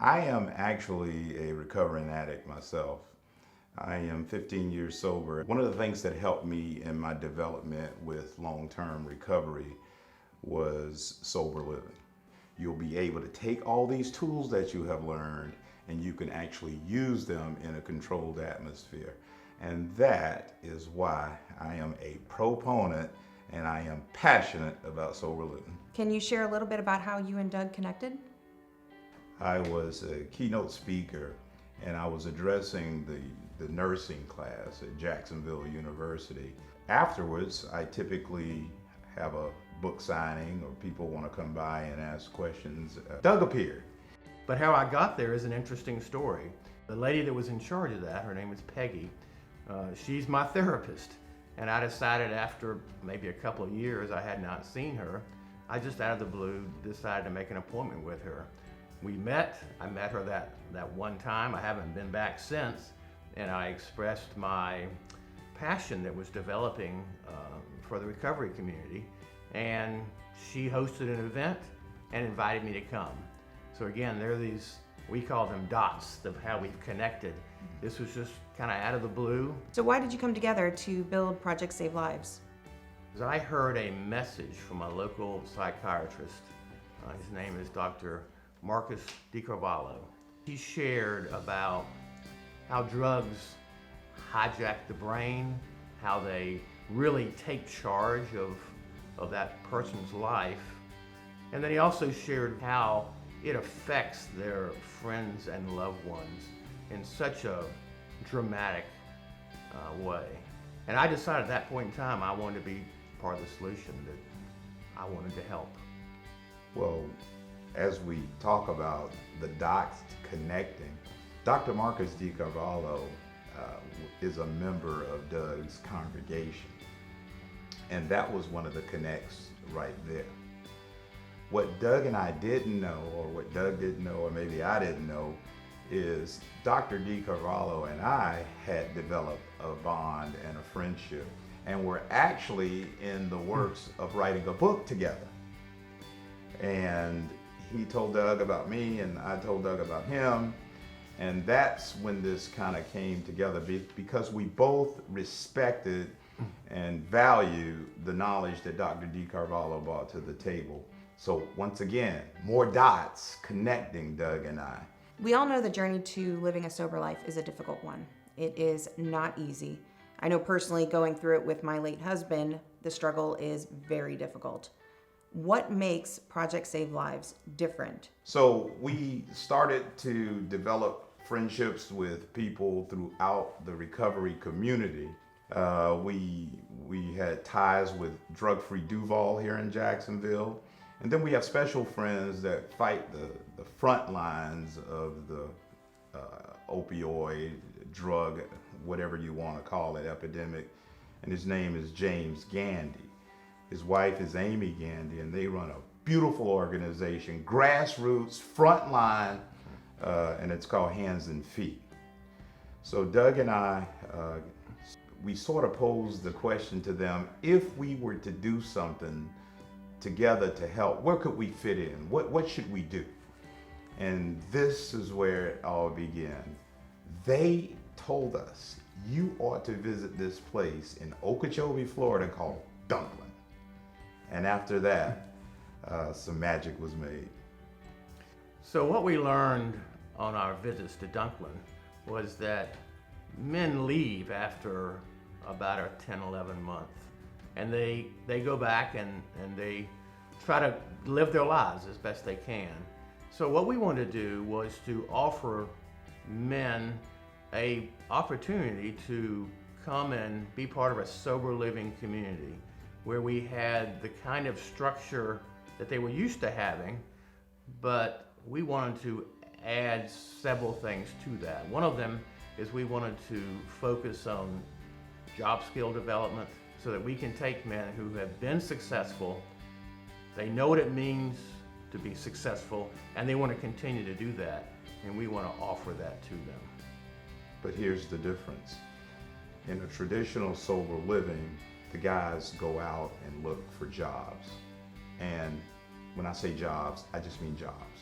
I am actually a recovering addict myself. I am 15 years sober. One of the things that helped me in my development with long-term recovery was sober living. You'll be able to take all these tools that you have learned and you can actually use them in a controlled atmosphere. And that is why I am a proponent and I am passionate about sober living. Can you share a little bit about how you and Doug connected? I was a keynote speaker and I was addressing the nursing class at Jacksonville University. Afterwards, I typically have a book signing or people want to come by and ask questions. Doug appeared. But how I got there is an interesting story. The lady that was in charge of that, her name is Peggy, she's my therapist. And I decided after maybe a couple of years I had not seen her, I just out of the blue decided to make an appointment with her. We met, I met her that one time, I haven't been back since, and I expressed my passion that was developing for the recovery community, and she hosted an event and invited me to come. So again, there are these, we call them dots of how we've connected. This was just kind of out of the blue. So why did you come together to build Project Save Lives? I heard a message from a local psychiatrist. His name is Dr. Marcus DiCarvalho. He shared about how drugs hijack the brain, how they really take charge of that person's life. And then he also shared how it affects their friends and loved ones in such a dramatic way. And I decided at that point in time I wanted to be part of the solution, that I wanted to help. Well, as we talk about the dots connecting, Dr. Marcus DiCarvalho is a member of Doug's congregation. And that was one of the connects right there. What Doug and I didn't know, or what Doug didn't know, or maybe I didn't know, is Dr. DiCarvalho and I had developed a bond and a friendship, and we're actually in the works of writing a book together. And he told Doug about me, and I told Doug about him, and that's when this kind of came together, because we both respected and valued the knowledge that Dr. DiCarvalho brought to the table. So once again, more dots connecting Doug and I. We all know the journey to living a sober life is a difficult one. It is not easy. I know personally, going through it with my late husband, the struggle is very difficult. What makes Project Save Lives different? So we started to develop friendships with people throughout the recovery community. We had ties with Drug Free Duval here in Jacksonville. And then we have special friends that fight the front lines of the opioid, drug, whatever you want to call it, epidemic. And his name is James Gandy. His wife is Amy Gandy, and they run a beautiful organization, grassroots, frontline, and it's called Hands and Feet. So Doug and I, we sort of posed the question to them, if we were to do something together to help, where could we fit in? What should we do? And this is where it all began. They told us, you ought to visit this place in Okeechobee, Florida called Dunklin. And after that, some magic was made. So what we learned on our visits to Dunklin was that men leave after about a 10, 11 months. And they go back and they try to live their lives as best they can. So what we wanted to do was to offer men a opportunity to come and be part of a sober living community where we had the kind of structure that they were used to having, but we wanted to add several things to that. One of them is we wanted to focus on job skill development, so that we can take men who have been successful, they know what it means to be successful, and they want to continue to do that, and we want to offer that to them. But here's the difference. In a traditional sober living, the guys go out and look for jobs. And when I say jobs, I just mean jobs.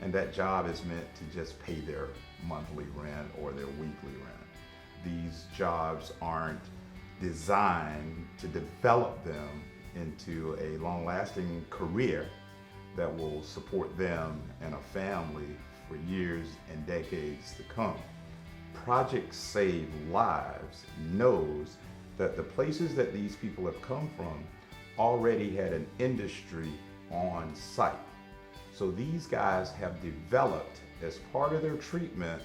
And that job is meant to just pay their monthly rent or their weekly rent. These jobs aren't designed to develop them into a long-lasting career that will support them and a family for years and decades to come. Project Save Lives knows that the places that these people have come from already had an industry on site. So these guys have developed, as part of their treatment,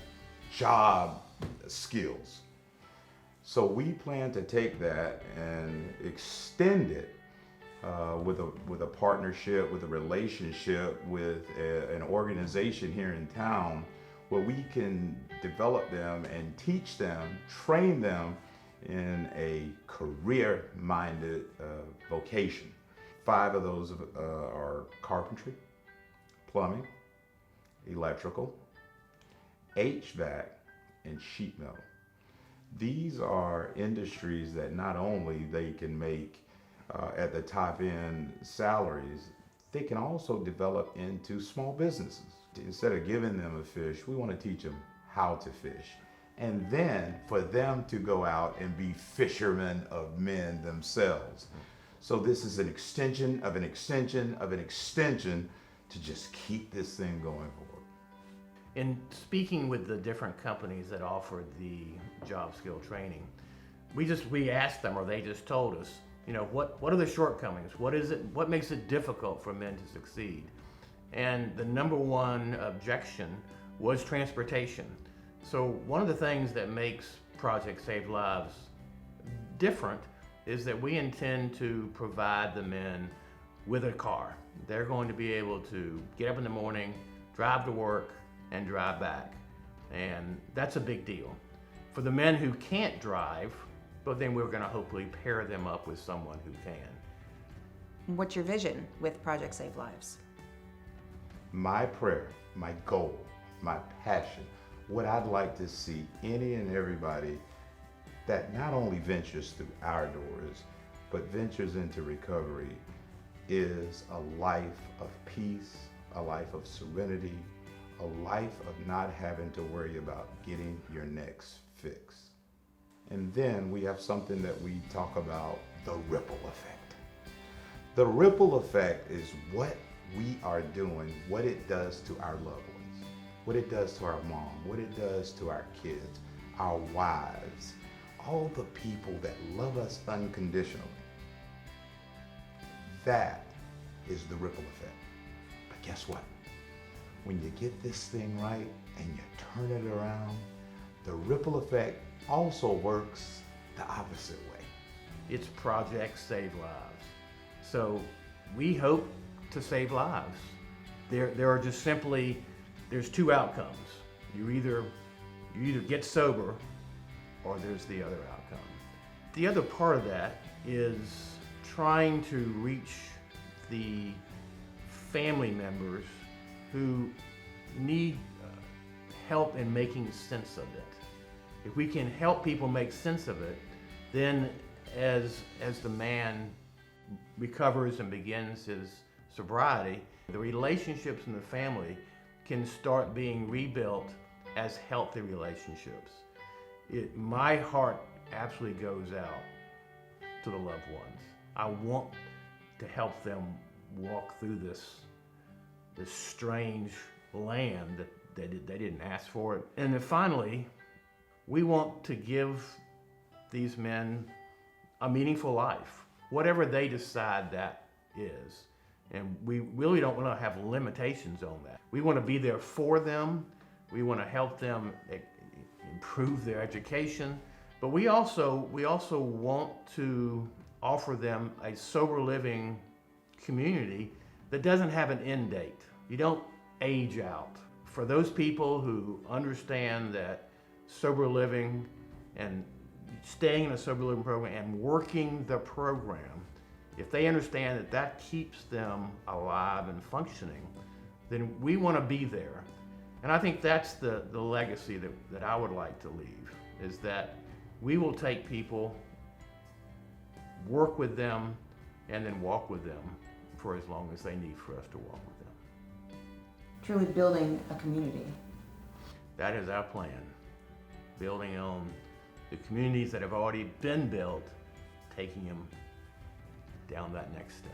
job skills. So we plan to take that and extend it with a partnership, with a relationship with an organization here in town where we can develop them and teach them, train them in a career-minded vocation. 5 of those are carpentry, plumbing, electrical, HVAC, and sheet metal. These are industries that not only they can make at the top end salaries, they can also develop into small businesses. Instead of giving them a fish, we want to teach them how to fish. And then for them to go out and be fishermen of men themselves. So this is an extension of an extension of an extension to just keep this thing going forward. In speaking with the different companies that offer the job skill training, we asked them, or they just told us, what are the shortcomings? What makes it difficult for men to succeed? And the number one objection was transportation. So one of the things that makes Project Save Lives different is that we intend to provide the men with a car. They're going to be able to get up in the morning, drive to work, and drive back. And that's a big deal. For the men who can't drive, but then we're going to hopefully pair them up with someone who can. What's your vision with Project Save Lives? My prayer, my goal, my passion, what I'd like to see any and everybody that not only ventures through our doors, but ventures into recovery, is a life of peace, a life of serenity, a life of not having to worry about getting your next fix. And then we have something that we talk about, the ripple effect. The ripple effect is what we are doing, what it does to our loved ones, what it does to our mom, what it does to our kids, our wives, all the people that love us unconditionally. That is the ripple effect. But guess what? When you get this thing right and you turn it around, the ripple effect also works the opposite way. It's Project Save Lives. So we hope to save lives. There are just simply, there's 2 outcomes. You either get sober, or there's the other outcome. The other part of that is trying to reach the family members who need help in making sense of it. If we can help people make sense of it, then as the man recovers and begins his sobriety, the relationships in the family can start being rebuilt as healthy relationships. My heart absolutely goes out to the loved ones. I want to help them walk through this strange land that they didn't ask for it. And then finally, we want to give these men a meaningful life, whatever they decide that is. And we really don't want to have limitations on that. We want to be there for them. We want to help them improve their education. But we also want to offer them a sober living community that doesn't have an end date. You don't age out. For those people who understand that sober living and staying in a sober living program and working the program, if they understand that that keeps them alive and functioning, then we want to be there. And I think that's the legacy that I would like to leave, is that we will take people, work with them, and then walk with them for as long as they need for us to walk with them. truly building a community. That is our plan. Building on the communities that have already been built, taking them down that next step.